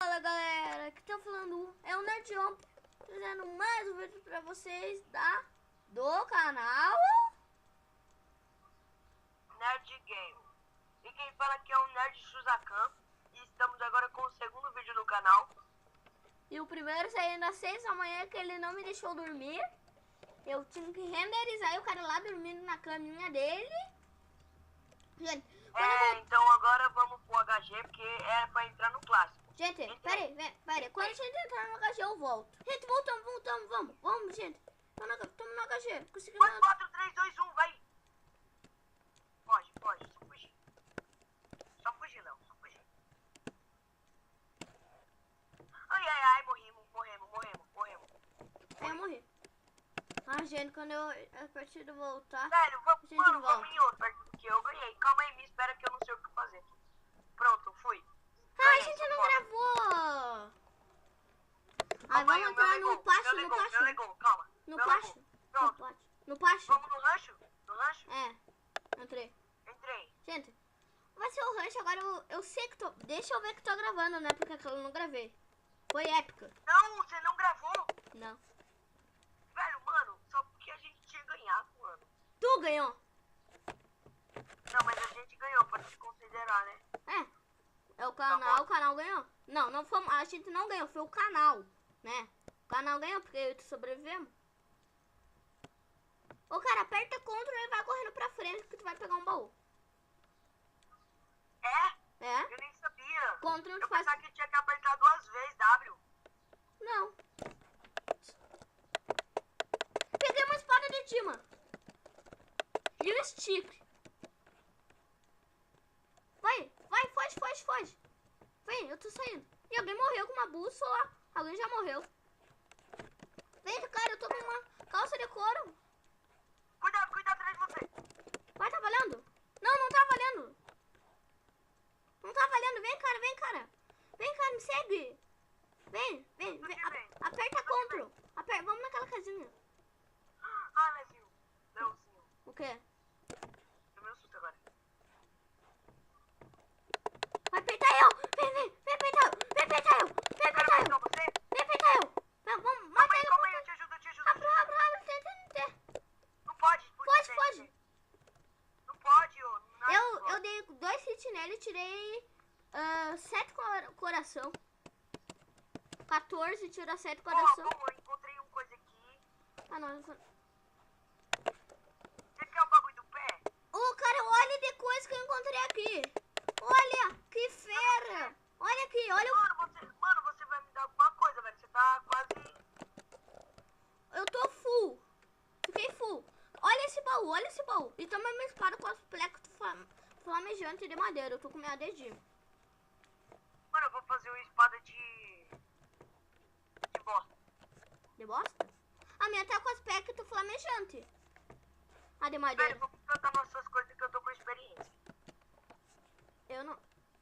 Fala galera, aqui tá falando é o Nerdjump, trazendo mais um vídeo pra vocês do canal Nerd Game. E quem fala aqui é o Nerd Shuzakan. E estamos agora com o segundo vídeo do canal. e o primeiro saindo às 6 da manhã que ele não me deixou dormir. Eu tinha que renderizar e o cara lá dormindo na caminha dele. Gente, então agora vamos pro HG porque é pra entrar no clássico. Gente, peraí. Quando a gente entrar no HG eu volto. Gente, voltamos, vamos, gente. Estamos no HG. Conseguimos. 4, 3, 2, 1, vai. Pode, só fugir. Só fugir, Léo, só fugir. Ai, morremos. Eu morri. Ah, gente, quando a partida voltar. Velho, vamos em outro, porque eu ganhei. Calma aí, me espera que eu não sei o que fazer. Pronto, fui. Ah, a gente não gravou! Aí vamos entrar no pátio, Calma. No pátio? Pronto. No pátio? Vamos no rancho? É, entrei. Entrei. Gente, vai ser o rancho agora, eu sei que tô... Deixa eu ver que tô gravando, né? Porque aquela eu não gravei. Foi épica. Não, você não gravou? Não. Velho, mano, só porque a gente tinha ganhado, mano. Tu ganhou? Não, mas a gente ganhou, pode se considerar, né? É o canal ganhou. Não foi, a gente não ganhou, foi o canal, né? O canal ganhou porque eu e tu sobrevivemos. Ô, cara, aperta Ctrl e vai correndo pra frente que tu vai pegar um baú. É? Eu nem sabia. Ctrl Eu faz... pensava que tinha que apertar 2 vezes, W. Não. Peguei uma espada de Dima. E o stick. Foge. Vem, eu tô saindo. E alguém morreu com uma bússola. Alguém já morreu. Vem, cara, eu tô com uma calça de couro. Cuidado atrás de você. Vai, tá valendo? Não tá valendo. Não tá valendo. Vem, cara. Vem, cara, me segue. Vem. Aperta Ctrl. Vamos naquela casinha. Ah, Lezinho. O quê? Eu me assusto agora. Vai peitar eu. Vem peitar eu. Vem peitar eu. Vamos, mata ele. Calma aí, eu te ajudo. Rápido, tenta. Não pode. Foge. Não pode, Eu dei 2 hits nele e tirei 7 coração. 14, tira 7 coração. Eu encontrei uma coisa aqui. Ah, não. Você quer o bagulho do pé? Ô, cara, olha de coisa que eu encontrei aqui. Olha, que fera. Olha aqui, olha. Mano, você vai me dar alguma coisa, velho. Você tá quase... Eu tô full. Fiquei full. Olha esse baú. E toma minha espada com as plecos flamejante de madeira. Eu tô com minha dedinho. Mano, eu vou fazer uma espada de bosta. De bosta? A minha tá com aspecto flamejante. A de madeira. Velho, vou plantar nossas coisas que eu tô com experiência. Eu não...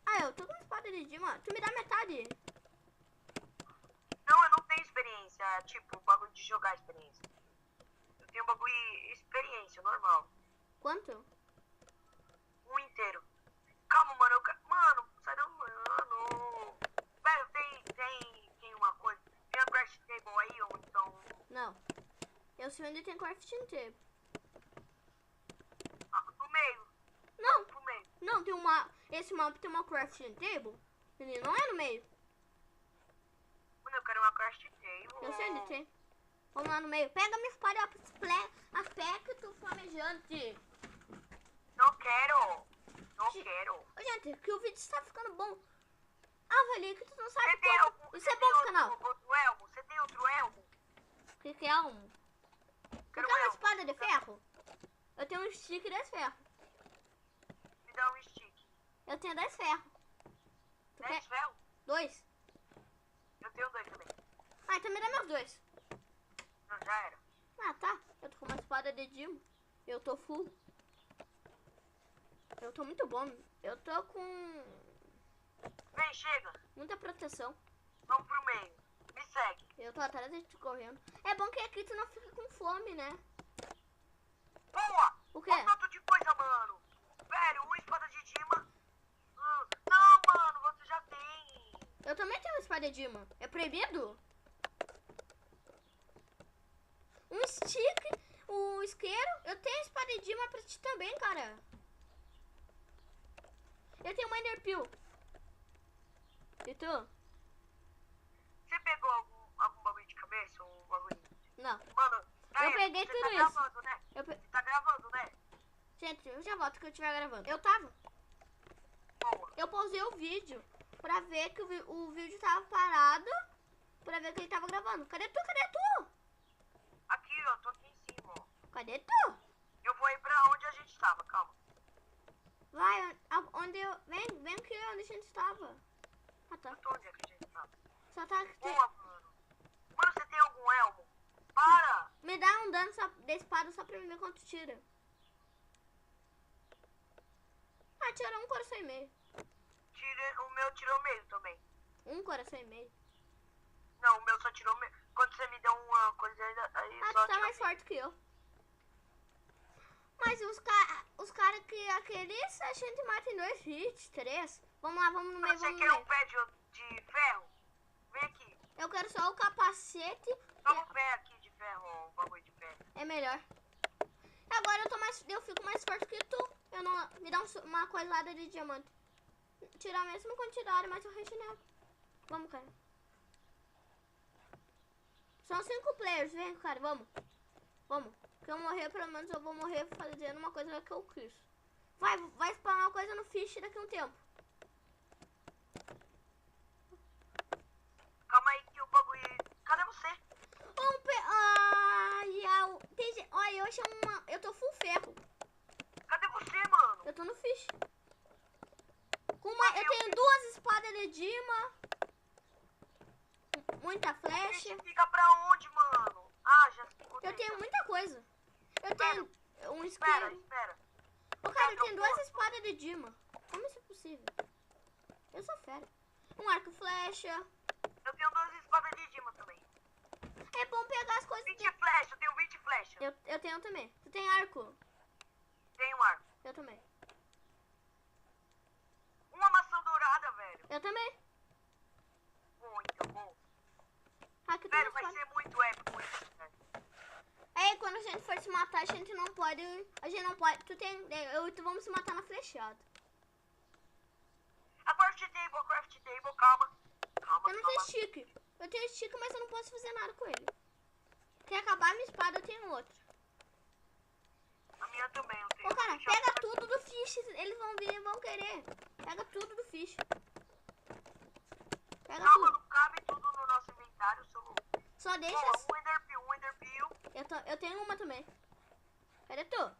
Ah, eu tô com espada de Dima. Tu me dá metade. Não, eu não tenho experiência. Tipo, bagulho de jogar experiência. Eu tenho bagulho experiência, normal. Quanto? Um inteiro. Calma, mano. Mano, sai da mano. Velho, tem uma coisa. Tem a crash table aí, ou então... Não. Eu sei onde tem crafting table. No meio. Não. Pro meio. Não, tem uma... Esse mapa tem uma crafting table. Ele não é no meio. Mano, eu quero uma crash table. Eu sei onde tem. Vamos lá no meio. Pega minha espada aspecto flamejante. Não quero. Ô, gente, que o vídeo está ficando bom. Ah, velho, que tu não sabe Você tem como. Isso é bom pro canal. Outro elmo? Você tem outro elmo? O que é um? Tu Quero quer uma elmo. espada de ferro? Eu tenho um stick de ferro. Me dá um stick. Eu tenho 10 ferro. Tu 10 quer? ferro? 2. Eu tenho 2 também. Ah, então me dá meus 2. Não, já era. Ah, tá. Eu tô com uma espada de Dimo. Eu tô full. Eu tô muito bom. Eu tô com Vem, chega. muita proteção. Vamos pro meio. Me segue. Eu tô atrás de ti correndo. É bom que aqui tu não fica com fome, né? Boa! O quê? Olha o tanto de coisa, mano. Velho, uma espada de Dima. Não, mano, você já tem. Eu também tenho uma espada de imã. É proibido? Um stick, o isqueiro. Eu tenho espada de imã pra ti também, cara. Eu tenho uma Enderpeel. E tu? Você pegou algum bagulho de cabeça? Ou bagulho? Não. Mano, Eu peguei você tudo tá isso. gravando, né? Eu pe... Você tá gravando, né? Gente, eu já volto que eu estiver gravando. Eu tava. Boa. Eu pausei o vídeo pra ver que o vídeo tava parado. Pra ver que ele tava gravando. Cadê tu? Cadê tu? Aqui, ó, tô aqui em cima, ó. Cadê tu? Eu vou ir pra onde a gente tava, calma. Vai, onde eu... Vem aqui onde a gente estava. Ah, tá. Eu tô onde é que a gente tava? Só tá... Boa, mano. Mano, você tem algum elmo? Para! Me dá um dano de espada só pra mim ver quanto tira. Ah, tirou um coração e meio. O meu tirou meio também. Um coração e meio. Não, o meu só tirou meio. Quando você me deu uma coisa aí Ah, só tu tá tirou mais meio. forte que eu. Mas os caras que aqueles a gente mata em 2 hits, 3. Vamos lá, vamos no meio, Você vamos no quer um meio. pé de ferro? Vem aqui. Eu quero só o capacete. Toma um pé aqui de ferro, ó, um bagulho de pé. É melhor. Agora eu fico mais forte que tu. Eu não, me dá uma coisada de diamante. Tirar a mesma quantidade, mas eu regenero. Vamos, cara. São 5 players, vem, cara, vamos. Vamos. Se eu morrer, pelo menos eu vou morrer fazendo uma coisa que eu quis. Vai spawnar uma coisa no fish daqui a um tempo. Calma aí que o bagulho... Cadê você? Olha, eu chamo uma... Eu tô full ferro. Cadê você, mano? Eu tô no fish. Eu tenho 2 espadas de Dima. Muita flecha. Esse fica pra onde, mano? Ah, já encontrei. Eu tenho muita coisa. Eu tenho um Espera, isqueiro. espera. Ô, cara, eu tenho 2 espadas de Dima. Como isso é possível? Eu sou fera. Um arco e flecha. Eu tenho 2 espadas de Dima também. É bom pegar as coisas. 20 flecha, eu tenho 20 flecha. Eu tenho também. Tu tem arco? Tenho um arco. Eu também. Uma maçã dourada, velho. Eu também. Bom, então, bom. Aqui tem Velho, uma vai espada. ser muito épico isso, velho. Aí quando a gente for se matar, a gente não pode. A gente não pode. Eu e tu vamos se matar na flechada. A craft table, calma. Calma, Eu não tenho calma. stick. Eu tenho stick, mas eu não posso fazer nada com ele. Quer acabar a minha espada, eu tenho outra. A minha também, eu tenho. Ô, cara, Já- pega tudo do fish. Eles vão vir e vão querer. Pega tudo do fish. Pega Calma, tudo. não cabe tudo no nosso inventário, seu louco. Só deixa. Boa, um enderpeel. Eu tenho uma também. Cadê tu?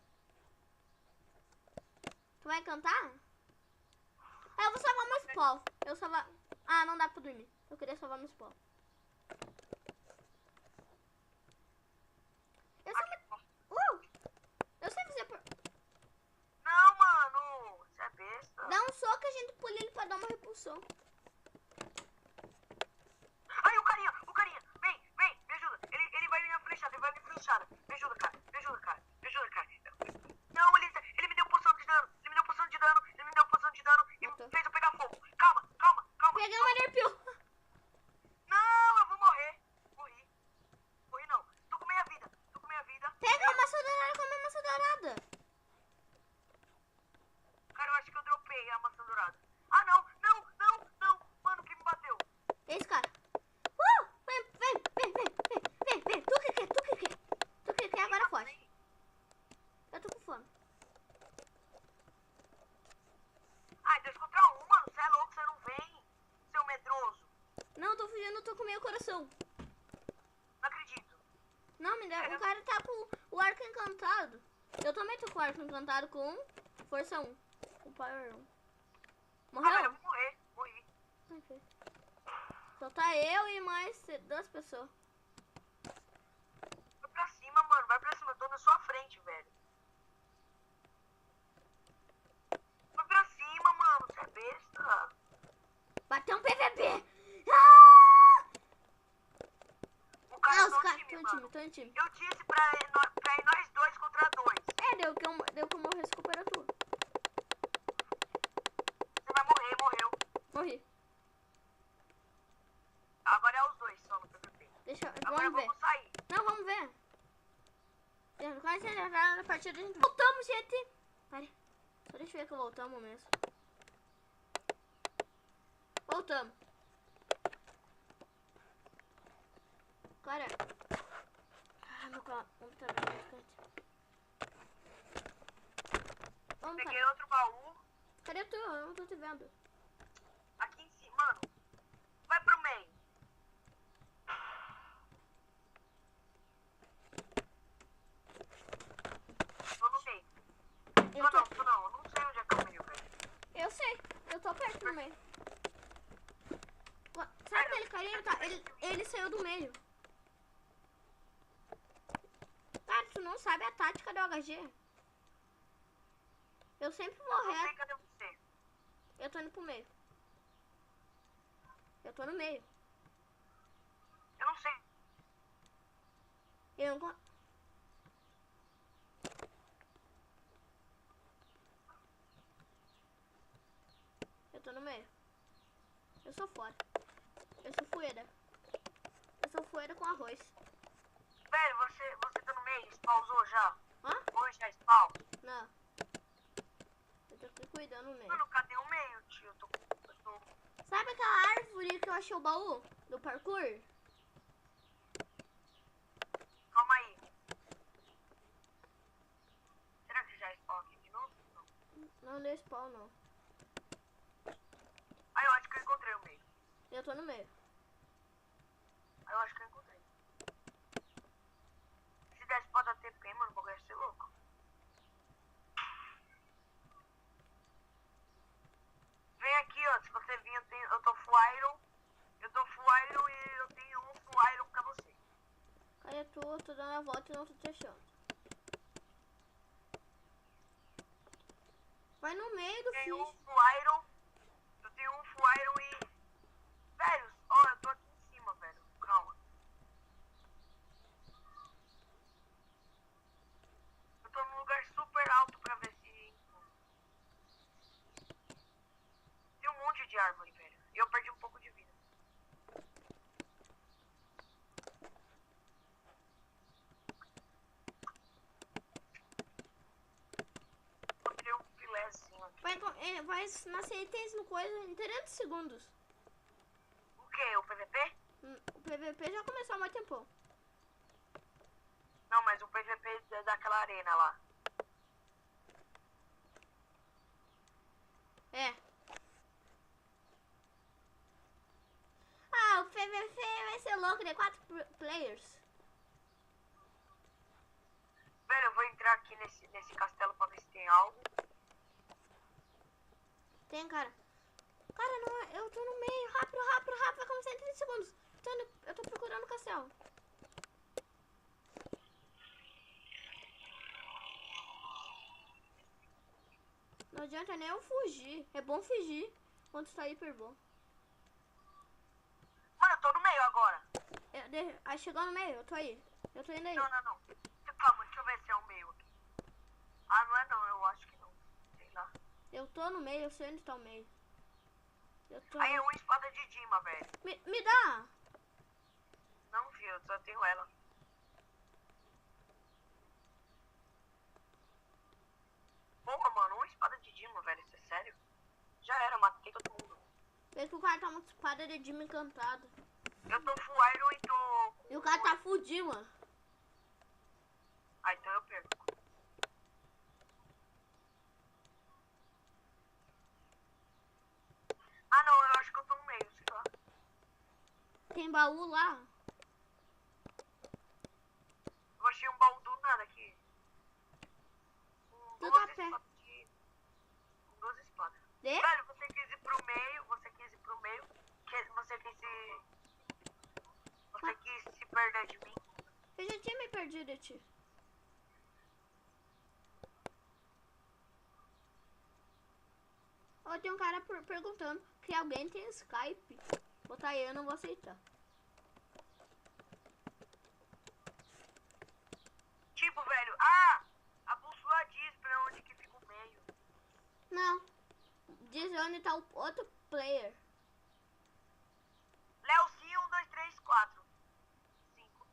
Tu vai cantar? Ah, eu vou salvar meu spawn. Ah, não dá pra dormir. Eu queria salvar meu spawn. Eu sei fazer... Não, mano, você é besta. Dá um soco e a gente pula ele pra dar uma repulsão. Ai, o carinha, vem, me ajuda. Ele vai me flechar, Me ajuda, cara. Não, ele me deu poção de dano. E Matou. me fez eu pegar fogo. Calma. Peguei uma Enderpeel. Não, eu vou morrer. Morri não. Tô com meia vida. Pega a maçã dourada, come a maçã dourada. Cara, eu acho que eu dropei a maçã dourada. Ah, não. Mano, quem me bateu? Esse cara. Vem. Tu que quer, agora foge. Eu tô com fome. Ai, 2 contra 1, mano. Você é louco, você não vem, seu medroso. Não, eu tô fugindo, eu tô com meio coração. Não acredito. Não, me dá. O cara tá com o arco encantado. Eu também tô com o arco encantado com força 1. Com power 1. Ah, velho, eu Morreu? vou morrer. Morri. Ok. Só tá eu e mais 2 pessoas. Vai pra cima, mano. Eu tô na sua frente, velho. Vai pra cima, mano. Você é besta. Bateu um PVP! Ah! O cara Os tá caras no time, estão mano. em time. Eu disse pra ir nós 2 contra 2. Deu que eu morri, recupera tu. Você vai morrer, morreu. Morri. vamos ver. vamos sair. Não, vamos ver. Quase entrar na partida, a gente... Voltamos, gente. Pare. Só deixa eu ver que voltamos mesmo. Voltamos. Cara. Ah, meu computador tá gigante. Vamos, Peguei cara. outro baú. Cadê tu? Eu não tô te vendo. Aqui em cima, mano. Vai pro meio. Tô no meio. Eu tô... Tô não. Eu não sei onde é que é o meio, velho. Eu sei. Eu tô perto do meio. Sabe aquele carinha? Ele saiu do meio. Cara, tu não sabe a tática do HG. Eu sempre vou Eu não sei reto. cadê você. Eu tô indo pro meio. Eu tô no meio. Eu não sei. Eu não... Eu tô no meio. Eu sou fora. Eu sou fueda. Eu sou fueda com arroz. Velho, você tá no meio? Spawnzou já? Hã? Hoje já spawn? Não. Eu tô aqui cuidando no meio. Mano, cadê o meio, tio? Eu tô... Sabe aquela árvore que eu achei o baú do parkour? Calma aí. Será que já spawn aqui de novo? Não. Não deu spawn, não. Ah, eu acho que eu encontrei o meio. Eu tô no meio. Ah, eu acho que eu encontrei. Se der spawn da TP, mano, o bagulho ia ser louco. Vem aqui, ó. Se você vir, eu tô full iron. Eu tô full iron e eu tenho um full iron pra você. Cadê tu? Eu tô dando a volta e não tô te achando. Vai no meio do Eu tenho um fish. full iron. Eu tenho um full iron e... Velho, ó, eu tô aqui em cima, velho. Calma. Eu tô num lugar super alto pra ver se... Tem um monte de árvore, velho. E eu perdi um pouco de vida. Encontrei um filézinho aqui. Vai nascer itens no coisa em 30 segundos. O que? O PVP? O PVP já começou há muito tempo. Não, mas o PVP é daquela arena lá. É. Ah, o PVP vai ser louco, de 4 players. Velho, eu vou entrar aqui nesse castelo pra ver se tem algo. Tem, cara. Cara, não, eu tô no meio. Rápido, rápido, rápido. Vai começar em 30 segundos. Eu tô procurando o castelo. Não adianta nem eu fugir. É bom fugir quando está hiper bom. Mano, eu tô no meio agora. Aí chegou no meio, eu tô aí. Eu tô indo aí. Não, não, não. Calma, deixa eu ver se é o meio aqui. Ah, não é não, eu acho que não. Sei lá. Eu tô no meio, eu sei onde tá o meio. Eu tô... Aí é uma espada de Dima, velho. Me dá! Não, filho, eu só tenho ela. Porra, mano, uma espada de Dima, velho, isso é sério? Já era, matei todo mundo. Vê que o cara tá uma espada de Dima encantada. Eu tô full iron e tô... E o cara tá fudido, mano. Ah, então eu perco. Ah, não, eu acho que eu tô no meio, sei lá. Tem baú lá. Eu achei um baú do nada aqui. Com Tu duas tá pé. espadas com duas espadas. Dê? Velho, você quis ir pro meio, você quis se perder de mim. Eu já tinha me perdido de ti. Ó, tem um cara perguntando se alguém tem Skype. Botar aí, eu não vou aceitar. Tipo, velho, a bússola diz pra onde que fica o meio. Não. Diz onde tá o outro player. Léo, 1, 2, 3, 4, 5.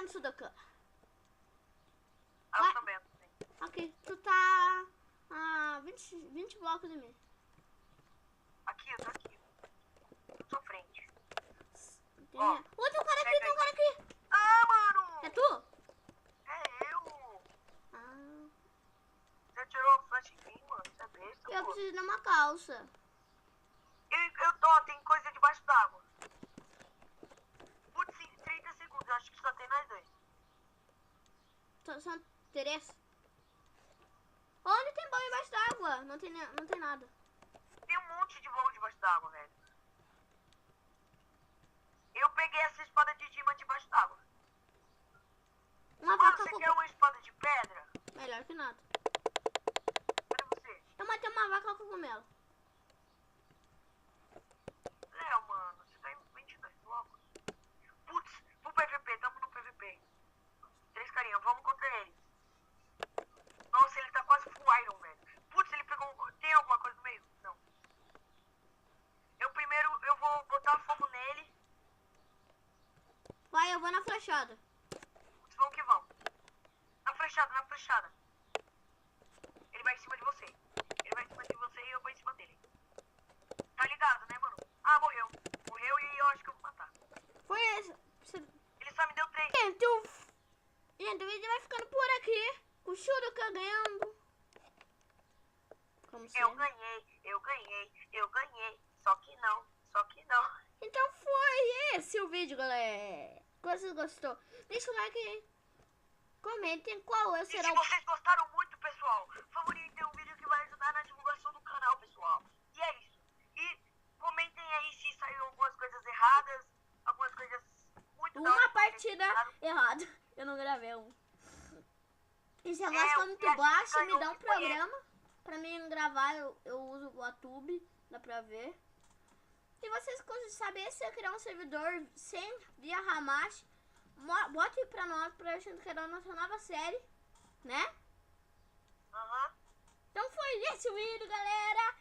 fazendo Sudoku. Eu também. Ok, tu tá a 20 blocos de mim. Aqui, eu tô aqui. Eu tô frente. Tem... Ó, Ô, tem um cara aqui, pega tem um aí. cara aqui. Ah, mano! É tu? É eu! Ah, Você tirou a flash em mim, mano? Você é besta, eu pô. preciso de uma calça. Eu tô, tem coisa debaixo d'água. Putz, 30 segundos, eu acho que só tem nós dois. São três. Onde tem baú embaixo d'água? Não tem nada. Tem um monte de voo debaixo d'água, velho. Eu peguei essa espada de diamante debaixo d'água. Uma Mano, vaca você com... quer uma espada de pedra? Melhor que nada. Cadê você? Eu matei uma vaca com cogumelo. Léo, mano, você tá em 22 blocos. Putz, pro PVP, tamo no PVP. 3 carinha, vamos contra ele. Nossa, ele tá quase full iron, velho. Putz, ele pegou um... Tem alguma coisa no meio? Não. Eu vou botar fogo nele. Vai, eu vou na flechada. Putz, vamos que vamos. Na flechada, na flechada. Ele vai em cima de você. Ele vai em cima de você e eu vou em cima dele. Tá ligado, né, mano? Ah, morreu. Morreu e eu acho que eu vou matar. Foi esse. Ele só me deu 3. Gente, o vídeo vai ficando por aqui. O Sudoku ganhando. Como Eu sempre. ganhei, eu ganhei, eu ganhei. Só que não, só que não. Então foi esse o vídeo, galera. Se vocês gostou, deixa o like aí. Comentem qual E será se o... vocês gostaram muito, pessoal, favoritem um vídeo que vai ajudar na divulgação do canal, pessoal. E é isso. E comentem aí se saiu algumas coisas erradas, algumas coisas muito da hora Uma que vocês partida tentaram. errada. Eu não gravei um. E se a É, voz ficar o muito que a gente baixa, me ganhou dá um que foi programa. Pra mim gravar, eu uso o YouTube. Dá pra ver. Se vocês conseguem saber se eu criar um servidor sem via Hamashi, bote pra nós pra gente criar nossa nova série, né? Aham. Então foi esse o vídeo, galera.